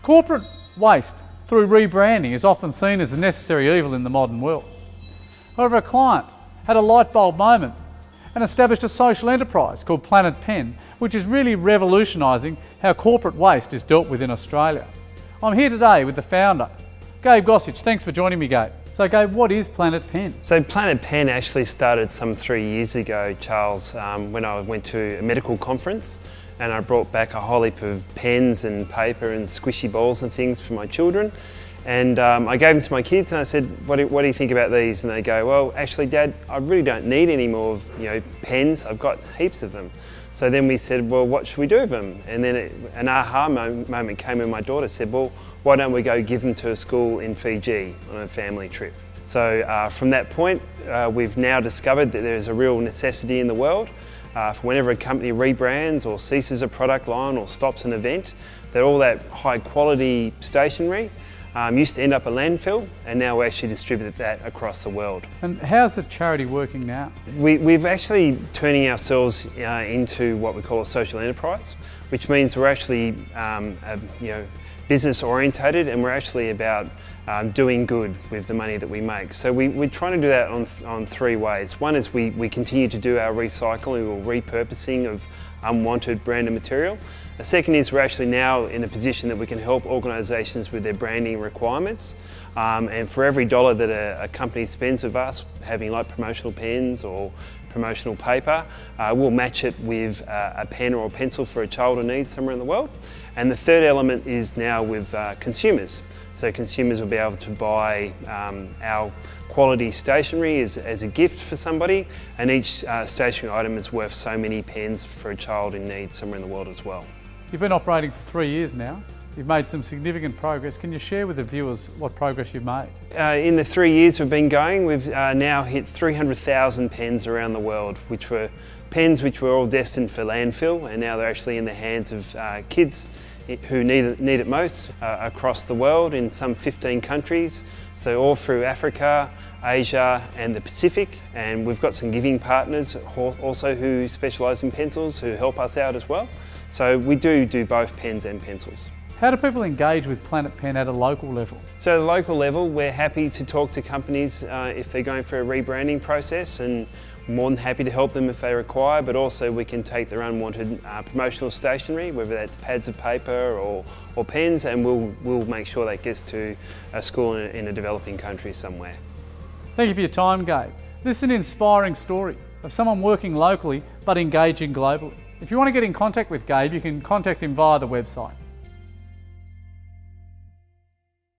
Corporate waste through rebranding is often seen as a necessary evil in the modern world. However, a client had a light bulb moment and established a social enterprise called Planet Pen, which is really revolutionising how corporate waste is dealt with in Australia. I'm here today with the founder, Gabe Gossage. Thanks for joining me, Gabe. So Gabe, what is Planet Pen? So Planet Pen actually started some 3 years ago, Charles, when I went to a medical conference and I brought back a whole heap of pens and paper and squishy balls and things for my children. And I gave them to my kids and I said, what do you think about these? And they go, well, actually, Dad, I really don't need any more of, pens. I've got heaps of them. So then we said, well, what should we do with them? And then an aha moment came when my daughter said, well, why don't we go give them to a school in Fiji on a family trip? So from that point, we've now discovered that there is a real necessity in the world for whenever a company rebrands or ceases a product line or stops an event, that all that high quality stationery used to end up a landfill, and now we actually distribute that across the world. And how's the charity working now? We've actually turning ourselves into what we call a social enterprise, which means we're actually business orientated, and we're actually about doing good with the money that we make. So we're trying to do that on 3 ways. One is we continue to do our recycling or repurposing of unwanted branded material. The second is we're actually now in a position that we can help organisations with their branding requirements. And for every dollar that a company spends with us, having like promotional pens or promotional paper, we'll match it with a pen or a pencil for a child in need somewhere in the world. And the third element is now with consumers. So consumers will be able to buy our quality stationery as a gift for somebody, and each stationery item is worth so many pens for a child in need somewhere in the world as well. You've been operating for 3 years now. You've made some significant progress. Can you share with the viewers what progress you've made? In the 3 years we've been going, we've now hit 300,000 pens around the world, which were pens which were all destined for landfill, and now they're actually in the hands of kids who need it most across the world in some 15 countries, so all through Africa, Asia and the Pacific. And we've got some giving partners also who specialise in pencils who help us out as well. So we do both pens and pencils. How do people engage with Planet Pen at a local level? So at a local level, we're happy to talk to companies if they're going through a rebranding process, and more than happy to help them if they require, but also we can take their unwanted promotional stationery, whether that's pads of paper or pens, and we'll make sure that gets to a school in a developing country somewhere. Thank you for your time, Gabe. This is an inspiring story of someone working locally but engaging globally. If you want to get in contact with Gabe, you can contact him via the website.